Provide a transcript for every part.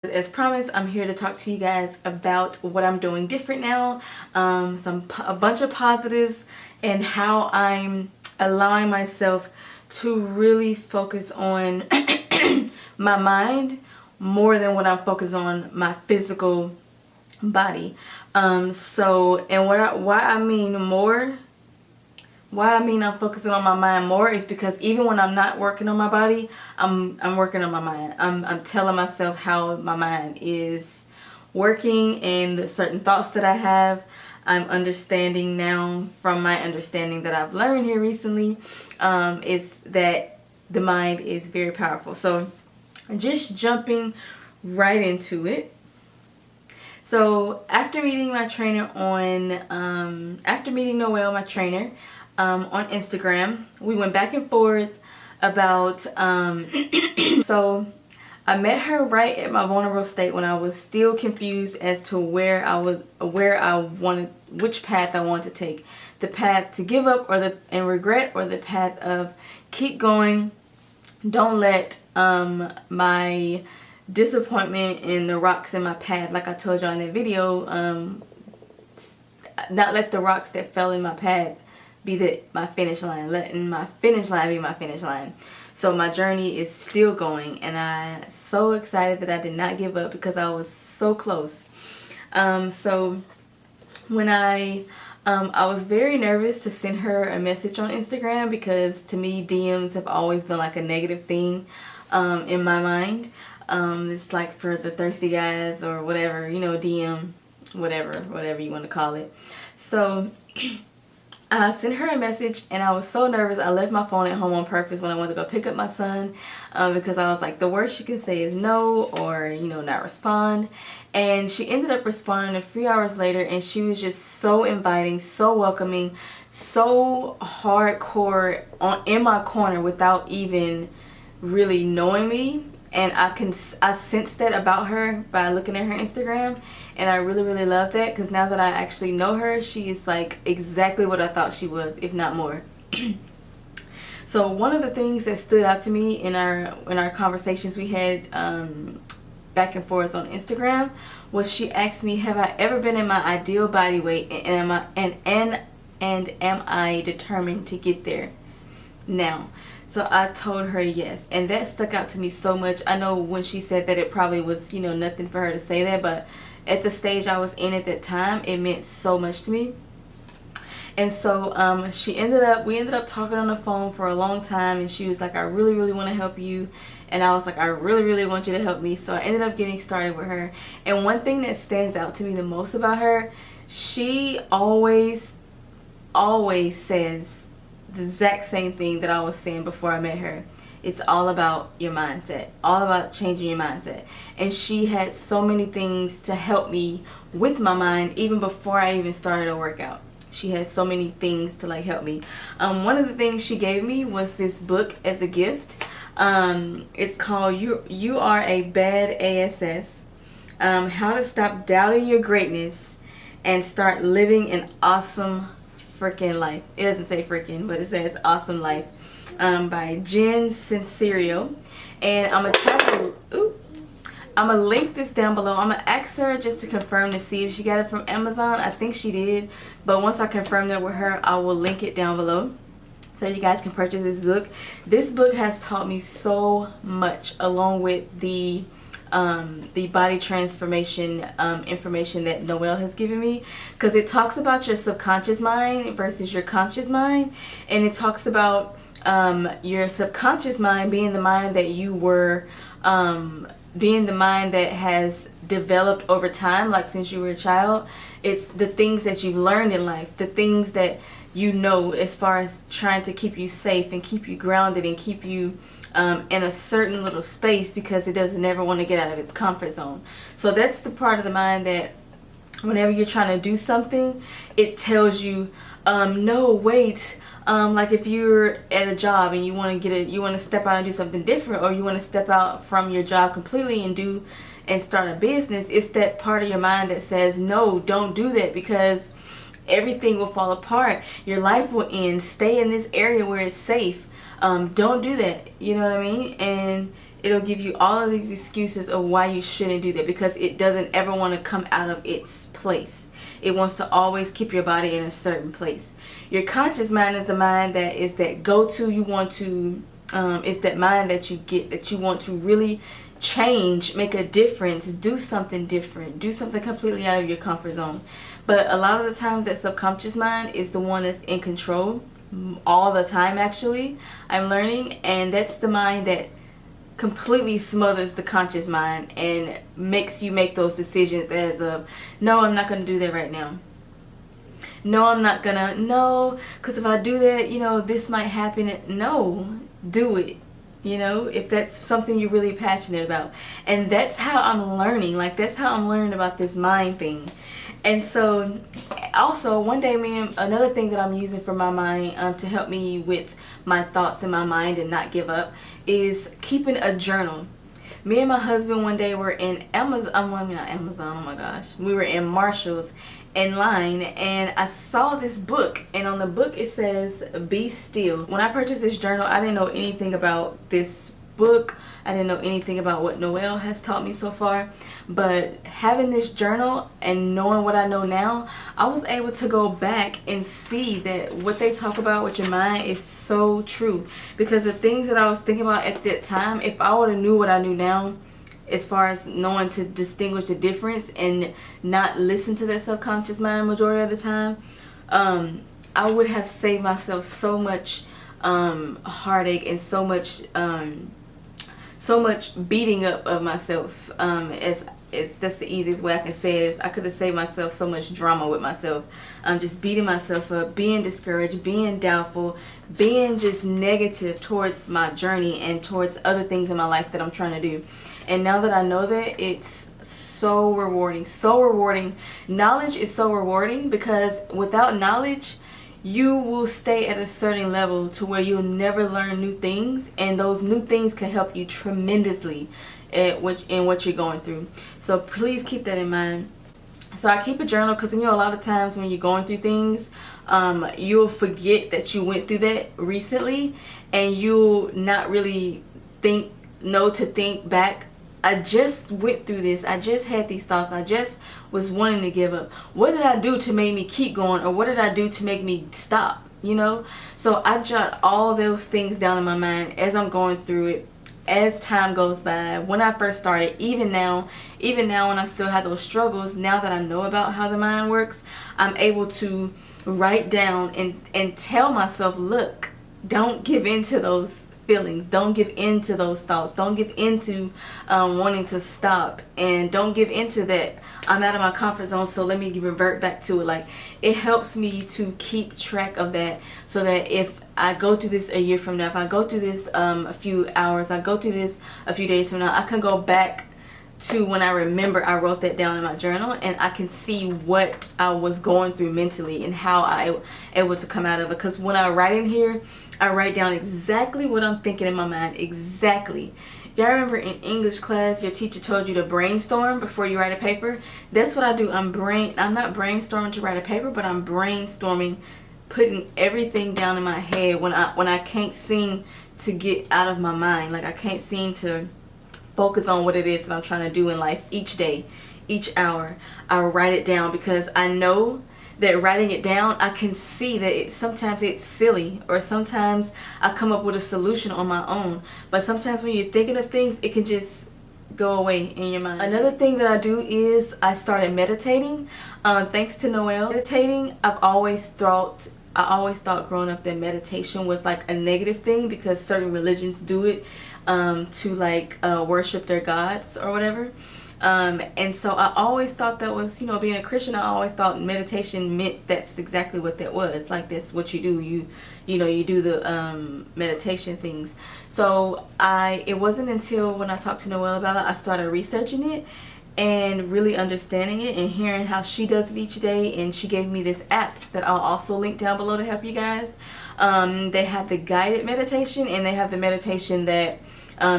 As promised, I'm here to talk to you guys about what I'm doing different now, a bunch of positives, and how I'm allowing myself to really focus on my mind more than what I'm focused on my physical body. And why I mean I'm focusing on my mind more is because even when I'm not working on my body, I'm working on my mind. I'm telling myself how my mind is working and the certain thoughts that I have. I'm understanding now from my understanding that I've learned here recently, is that the mind is very powerful. So just jumping right into it. So after meeting my trainer after meeting Noelle, my trainer, on Instagram, we went back and forth about, so I met her right at my vulnerable state when I was still confused as to which path I wanted to take. The path to give up and regret, or the path of keep going. Don't let my disappointment and the rocks in my path, like I told y'all in that video, not let the rocks that fell in my path be my finish line, letting my finish line be my finish line. So my journey is still going, and I'm so excited that I did not give up because I was so close. So when I was very nervous to send her a message on Instagram, because to me DMs have always been like a negative thing in my mind. It's like for the thirsty guys or whatever, DM, whatever you want to call it. So I sent her a message, and I was so nervous. I left my phone at home on purpose when I went to go pick up my son, because I was like, the worst she could say is no, or not respond. And she ended up responding a few hours later, and she was just so inviting, so welcoming, so hardcore in my corner without even really knowing me. And I sensed that about her by looking at her Instagram, and I really love that, because now that I actually know her, she's like exactly what I thought she was, if not more. So one of the things that stood out to me in our conversations we had back and forth on Instagram was she asked me, have I ever been in my ideal body weight, and am I determined to get there now? So I told her yes, and that stuck out to me so much. I know when she said that, it probably was nothing for her to say that, but at the stage I was in at that time, it meant so much to me. And so we ended up talking on the phone for a long time, and she was like, I really want to help you, and I was like, I really want you to help me. So I ended up getting started with her. And one thing that stands out to me the most about her, she always says the exact same thing that I was saying before I met her. It's all about your mindset, all about changing your mindset. And she had so many things to help me with my mind even before I even started a workout. She had so many things to help me. One of the things she gave me was this book as a gift. It's called You Are a Bad ASS, How to Stop Doubting Your Greatness and Start Living an Awesome Freaking Life. It doesn't say freaking, but it says Awesome Life, by Jen Sincero. And I'm gonna link this down below. I'm gonna ask her just to confirm to see if she got it from Amazon. I think she did, but once I confirm that with her, I will link it down below so you guys can purchase this book. This book has taught me so much, along with the body transformation information that Noelle has given me, because it talks about your subconscious mind versus your conscious mind, and it talks about your subconscious mind being the mind that you were, being the mind that has developed over time, like since you were a child. It's the things that you've learned in life, the things that as far as trying to keep you safe and keep you grounded and keep you in a certain little space, because it doesn't ever want to get out of its comfort zone. So that's the part of the mind that whenever you're trying to do something, it tells you, no, wait. Like if you're at a job and you want to step out and do something different, or you want to step out from your job completely and start a business, it's that part of your mind that says, no, don't do that, because everything will fall apart. Your life will end. Stay in this area where it's safe. Don't do that. You know what I mean? And It'll give you all of these excuses of why you shouldn't do that, because it doesn't ever want to come out of its place. It wants to always keep your body in a certain place. Your conscious mind is the mind that is that go-to. You want to, it's that mind that you get, that you want to really change, make a difference, do something different, do something completely out of your comfort zone. But a lot of the times that subconscious mind is the one that's in control all the time, actually, I'm learning. And that's the mind that completely smothers the conscious mind and makes you make those decisions as of, no, I'm not going to do that right now. No, I'm not gonna, no, because if I do that, you know, this might happen. No, do it. You know, if that's something you're really passionate about. And that's how I'm learning. Like, that's how I'm learning about this mind thing. And so, also, one day, another thing that I'm using for my mind to help me with my thoughts in my mind and not give up is keeping a journal. Me and my husband one day were in Amazon, not Amazon, oh my gosh. We were in Marshall's in line, and I saw this book, and on the book it says, "Be still." When I purchased this journal, I didn't know anything about this book. I didn't know anything about what Noelle has taught me so far, but having this journal and knowing what I know now, I was able to go back and see that what they talk about with your mind is so true. Because the things that I was thinking about at that time, if I would have knew what I knew now, as far as knowing to distinguish the difference and not listen to that subconscious mind majority of the time, I would have saved myself so much heartache and so much beating up of myself. That's the easiest way I can say it. Is I could have saved myself so much drama with myself. Just beating myself up, being discouraged, being doubtful, being just negative towards my journey and towards other things in my life that I'm trying to do. And now that I know that, it's so rewarding, so rewarding. Knowledge is so rewarding, because without knowledge, you will stay at a certain level to where you'll never learn new things, and those new things can help you tremendously in what you're going through. So please keep that in mind. So I keep a journal because, you know, a lot of times when you're going through things, you'll forget that you went through that recently, and you'll not really know to think back. I just went through this. I just had these thoughts. I just was wanting to give up. What did I do to make me keep going? Or what did I do to make me stop? You know? So I jot all those things down in my mind as I'm going through it, as time goes by. When I first started, even now when I still have those struggles, now that I know about how the mind works, I'm able to write down and tell myself, look, don't give in to those feelings, don't give in to those thoughts, don't give into wanting to stop, and don't give into that I'm out of my comfort zone, so let me revert back to it. Like, it helps me to keep track of that, so that if I go through this a year from now, if I go through this a few hours, I go through this a few days from now, I can go back to when I remember I wrote that down in my journal, and I can see what I was going through mentally and how I was able to come out of it. Because when I write in here, I write down exactly what I'm thinking in my mind. Exactly. Y'all remember in English class your teacher told you to brainstorm before you write a paper? That's what I do. I'm not brainstorming to write a paper, but I'm brainstorming, putting everything down in my head when I can't seem to get out of my mind. Like, I can't seem to focus on what it is that I'm trying to do in life each day, each hour. I write it down, because I know that writing it down, I can see that sometimes it's silly, or sometimes I come up with a solution on my own. But sometimes when you're thinking of things, it can just go away in your mind. Another thing that I do is I started meditating. Thanks to Noelle. Meditating, I always thought growing up that meditation was like a negative thing, because certain religions do it to like worship their gods or whatever. And so I always thought that was, you know, being a Christian, I always thought meditation meant that's exactly what that was. Like, that's what you do. You know, you do the meditation things. So it wasn't until when I talked to Noelle about it, I started researching it and really understanding it and hearing how she does it each day. And she gave me this app that I'll also link down below to help you guys. They have the guided meditation, and they have the meditation that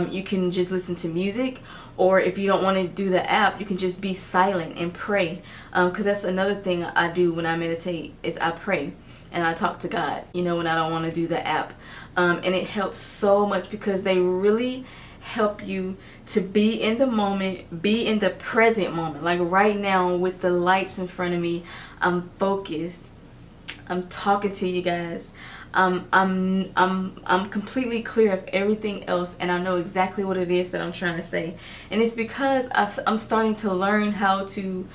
you can just listen to music, or if you don't want to do the app, you can just be silent and pray, because that's another thing I do when I meditate, is I pray and I talk to God, you know, when I don't want to do the app. And it helps so much, because they really help you to be in the moment, be in the present moment. Like right now with the lights in front of me, I'm focused. I'm talking to you guys. I'm completely clear of everything else, and I know exactly what it is that I'm trying to say. And it's because I'm starting to learn how to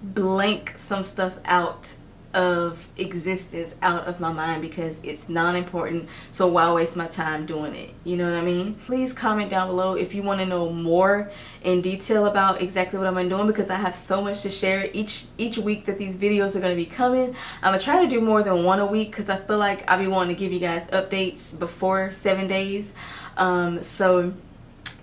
blank some stuff out of existence, out of my mind, because it's non-important. So why waste my time doing it? You know what I mean? Please comment down below if you want to know more in detail about exactly what I'm doing, because I have so much to share each week that these videos are going to be coming. I'm gonna try to do more than one a week, because I feel like I'll be wanting to give you guys updates before 7 days. So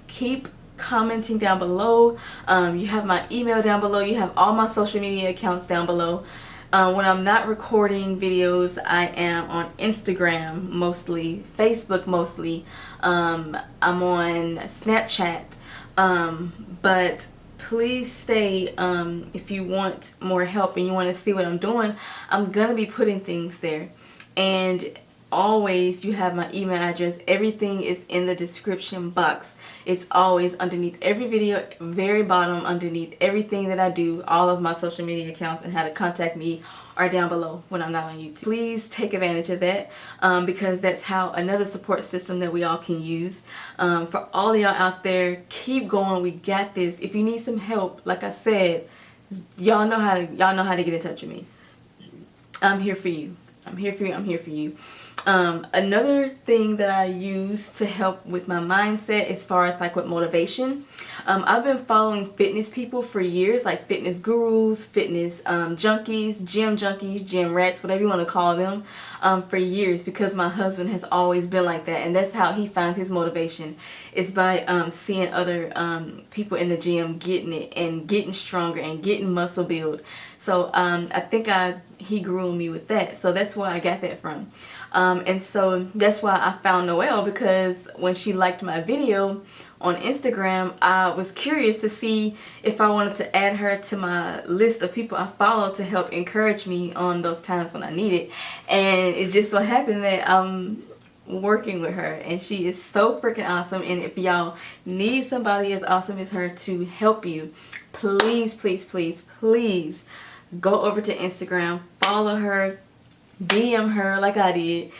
keep commenting down below. You have my email down below. You have all my social media accounts down below. When I'm not recording videos, I am on Instagram mostly, Facebook mostly. I'm on Snapchat. But please stay if you want more help and you want to see what I'm doing. I'm gonna be putting things there. And always, you have my email address. Everything is in the description box. It's always underneath every video, very bottom, underneath everything that I do. All of my social media accounts and how to contact me are down below when I'm not on YouTube. Please take advantage of that, because that's how another support system that we all can use. For all of y'all out there, keep going. We got this. If you need some help, like I said, y'all know how to get in touch with me. I'm here for you. I'm here for you. I'm here for you. Another thing that I use to help with my mindset as far as like with motivation, I've been following fitness people for years, like fitness gurus, fitness junkies, gym rats, whatever you want to call them, for years, because my husband has always been like that, and that's how he finds his motivation, is by seeing other people in the gym getting it and getting stronger and getting muscle build. So I think he grew me with that, so that's where I got that from. And so that's why I found Noelle, because when she liked my video on Instagram, I was curious to see if I wanted to add her to my list of people I follow to help encourage me on those times when I need it. And it just so happened that I'm working with her, and she is so freaking awesome. And if y'all need somebody as awesome as her to help you, please, please, please, please go over to Instagram, follow her, DM her like I did,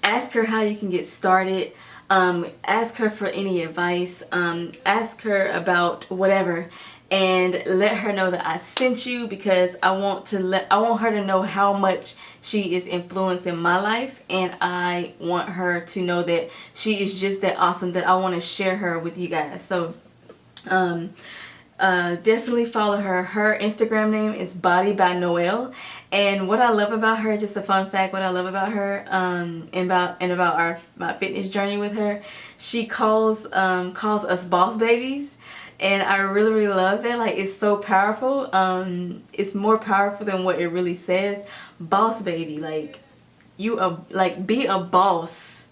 ask her how you can get started, ask her for any advice, ask her about whatever, and let her know that I sent you, because I want her to know how much she is influencing my life, and I want her to know that she is just that awesome, that I want to share her with you guys. So definitely follow her. Her Instagram name is Body by Noelle, and what I love about her, just a fun fact, what I love about her, and about my fitness journey with her, she calls us boss babies, and I really, really love that. Like, it's so powerful. It's more powerful than what it really says. Boss baby, like, be a boss,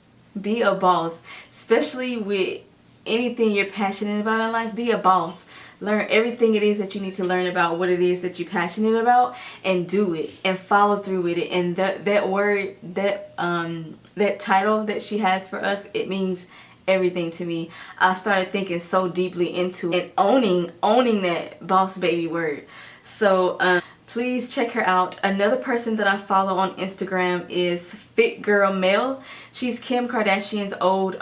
especially with anything you're passionate about in life. Be a boss. Learn everything it is that you need to learn about what it is that you're passionate about, and do it and follow through with it. And that word, that title that she has for us, it means everything to me. I started thinking so deeply into it and owning that boss baby word. So please check her out. Another person that I follow on Instagram is Fit Girl Mel. She's Kim Kardashian's old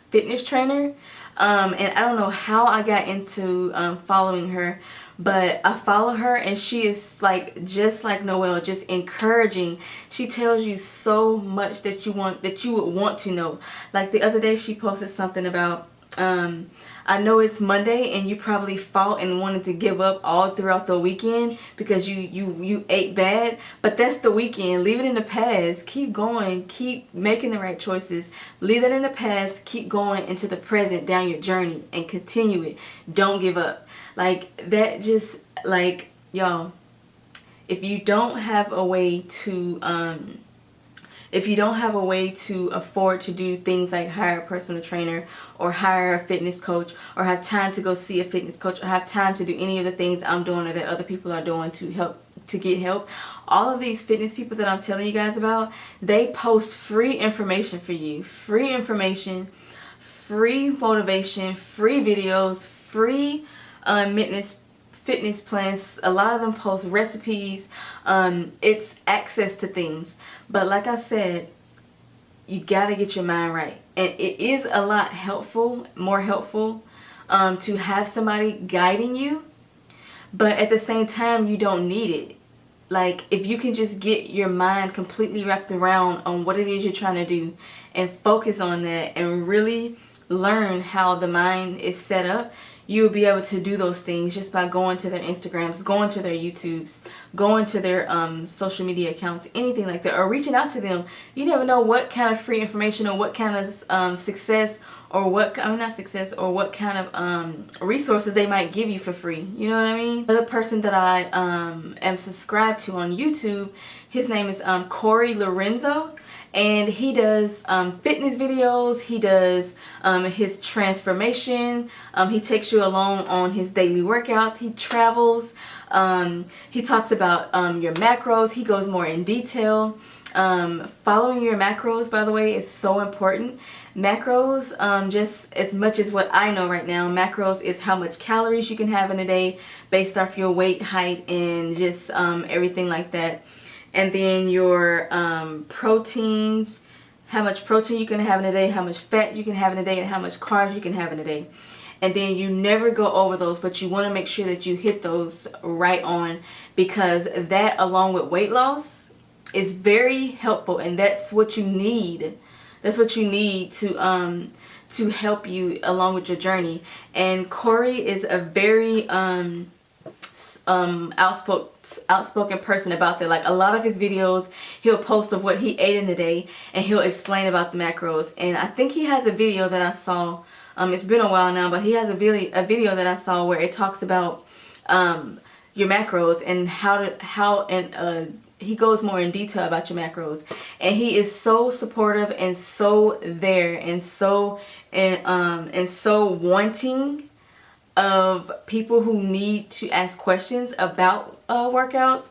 fitness trainer. And I don't know how I got into following her, but I follow her, and she is like just like Noelle, just encouraging. She tells you so much that you would want to know. Like the other day, she posted something about I know it's Monday and you probably fought and wanted to give up all throughout the weekend because you ate bad, but that's the weekend. Leave it in the past. Keep going. Keep making the right choices. Leave that in the past. Keep going into the present down your journey and continue it. Don't give up. Like that, just like, y'all, if you don't have a way to afford to do things like hire a personal trainer or hire a fitness coach, or have time to go see a fitness coach, or have time to do any of the things I'm doing or that other people are doing to help to get help. All of these fitness people that I'm telling you guys about, they post free information for you. Free information, free motivation, free videos, free fitness plans. A lot of them post recipes. It's access to things. But like I said, you gotta get your mind right. And it is a lot more helpful to have somebody guiding you. But at the same time, you don't need it. Like, if you can just get your mind completely wrapped around on what it is you're trying to do and focus on that and really learn how the mind is set up, you'll be able to do those things just by going to their Instagrams, going to their YouTubes, going to their social media accounts, anything like that, or reaching out to them. You never know what kind of free information or what kind of success or what kind of resources they might give you for free. You know what I mean? Another person that I am subscribed to on YouTube, his name is Lorenzo. And he does fitness videos. He does his transformation. He takes you along on his daily workouts. He travels. He talks about your macros. He goes more in detail. Following your macros, by the way, is so important. Macros, just as much as what I know right now, macros is how much calories you can have in a day based off your weight, height, and just everything like that. And then your proteins, how much protein you can have in a day, how much fat you can have in a day, and how much carbs you can have in a day. And then you never go over those, but you want to make sure that you hit those right on, because that, along with weight loss, is very helpful, and that's what you need. That's what you need to help you along with your journey. And Corey is a very outspoken person about that. Like, a lot of his videos, he'll post of what he ate in a day, and he'll explain about the macros. And I think he has a video that I saw, it's been a while now, but he has a video that I saw where it talks about your macros and he goes more in detail about your macros. And he is so supportive and so there and so wanting of people who need to ask questions about workouts.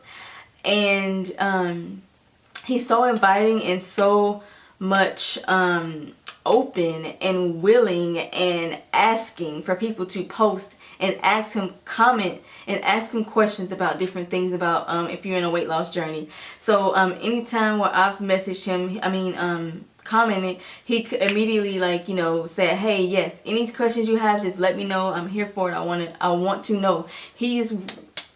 And he's so inviting and so much open and willing and asking for people to post and ask him, comment and ask him questions about different things about if you're in a weight loss journey. So anytime where I've messaged him, commented, he could immediately, like, you know, say, hey, yes, any questions you have, just let me know. I'm here for it. I want to know. He is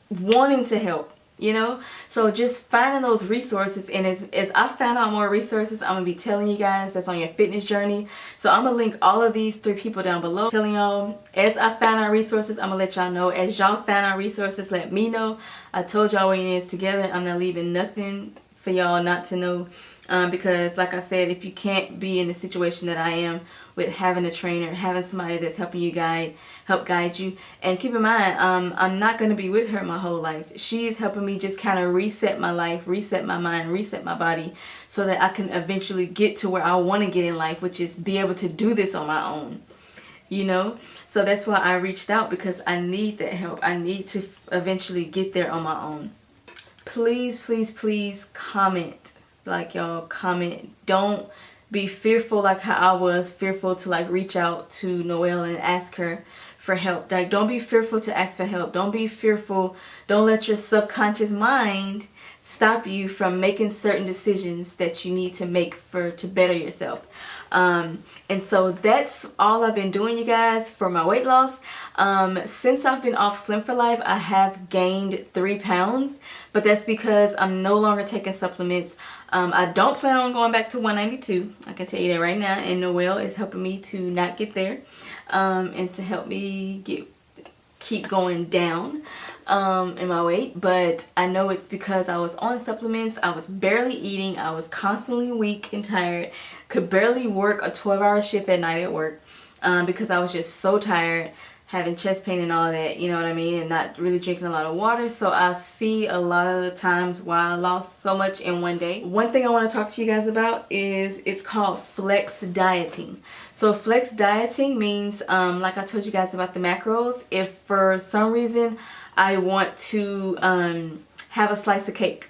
wanting to help, you know. So just finding those resources, and as I found out more resources, I'm gonna be telling you guys that's on your fitness journey. So I'm gonna link all of these 3 people down below, telling y'all as I found our resources. I'm gonna let y'all know as y'all found our resources. Let me know. I told y'all we in this together. I'm not leaving nothing for y'all not to know. Because like I said, if you can't be in the situation that I am with having a trainer, having somebody that's helping you help guide you, and keep in mind, I'm not going to be with her my whole life. She's helping me just kind of reset my life, reset my mind, reset my body, so that I can eventually get to where I want to get in life, which is be able to do this on my own, you know. So that's why I reached out, because I need that help. I need to eventually get there on my own. Please, please, please comment. Like, y'all, comment. Don't be fearful like how I was fearful to like reach out to Noelle and ask her for help. Like, don't be fearful to ask for help. Don't be fearful. Don't let your subconscious mind stop you from making certain decisions that you need to make to better yourself. And so that's all I've been doing, you guys, for my weight loss. Since I've been off Slim for Life, I have gained 3 pounds, but that's because I'm no longer taking supplements. I don't plan on going back to 192. I can tell you that right now. And Noelle is helping me to not get there, and to help me keep going down in my weight. But I know it's because I was on supplements. I was barely eating. I was constantly weak and tired. Could barely work a 12-hour shift at night at work, because I was just so tired, having chest pain and all that, you know what I mean, and not really drinking a lot of water. So I see a lot of the times why I lost so much in one day. One thing I want to talk to you guys about is, it's called flex dieting. So flex dieting means, like I told you guys about the macros, if for some reason I want to have a slice of cake.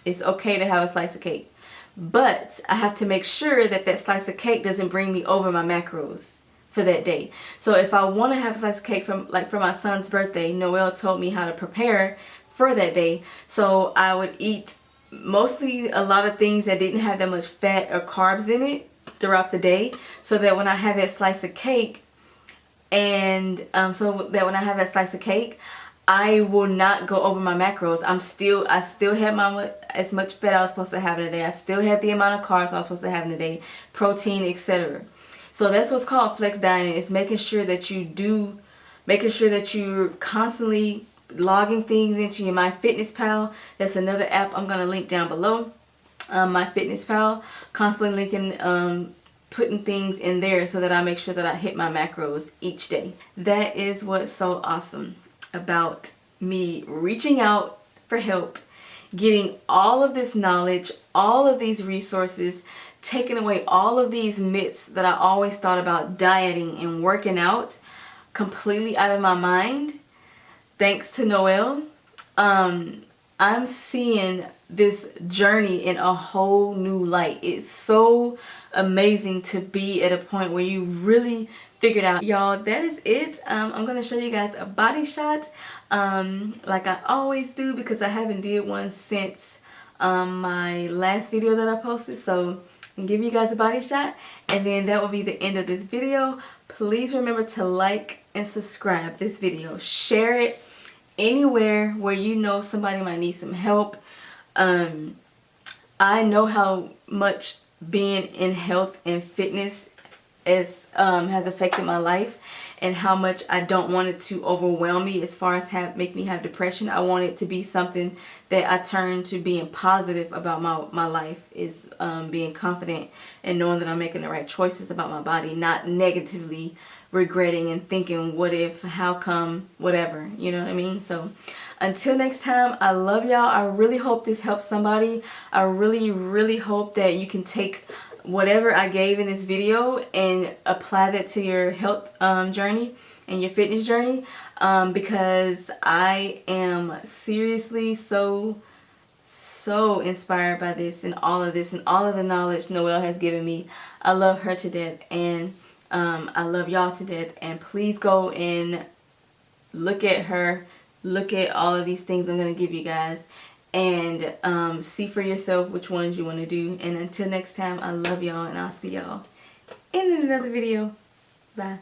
It's okay to have a slice of cake. But I have to make sure that that slice of cake doesn't bring me over my macros for that day. So if I want to have a slice of cake for my son's birthday, Noelle told me how to prepare for that day. So I would eat mostly a lot of things that didn't have that much fat or carbs in it throughout the day, so that when I have that slice of cake, I will not go over my macros. I still had as much fat I was supposed to have in a day. I still had the amount of carbs I was supposed to have in a day, protein, etc. So that's what's called flex dieting. It's making sure that you're constantly logging things into your MyFitnessPal. That's another app I'm gonna link down below. MyFitnessPal, constantly linking, putting things in there so that I make sure that I hit my macros each day. That is what's so awesome about me reaching out for help, getting all of this knowledge, all of these resources, taking away all of these myths that I always thought about dieting and working out completely out of my mind. Thanks to Noelle, I'm seeing this journey in a whole new light. It's so amazing to be at a point where you really figured out. Y'all, that is it. I'm going to show you guys a body shot like I always do, because I haven't did one since my last video that I posted. So I'm give you guys a body shot, and then that will be the end of this video. Please remember to like and subscribe this video. Share it anywhere where you know somebody might need some help. I know how much being in health and fitness has affected my life, and how much I don't want it to overwhelm me as far as make me have depression. I want it to be something that I turn to being positive about my life, is being confident and knowing that I'm making the right choices about my body, not negatively regretting and thinking what if, how come, whatever, you know what I mean? So until next time, I love y'all. I really hope this helps somebody. I really hope that you can take whatever I gave in this video and apply that to your health journey and your fitness journey, because I am seriously so inspired by this and all of the knowledge Noelle has given me. I love her to death, and I love y'all to death. And please go and look at her, look at all of these things I'm going to give you guys, and see for yourself which ones you want to do. And until next time, I love y'all, and I'll see y'all in another video. Bye.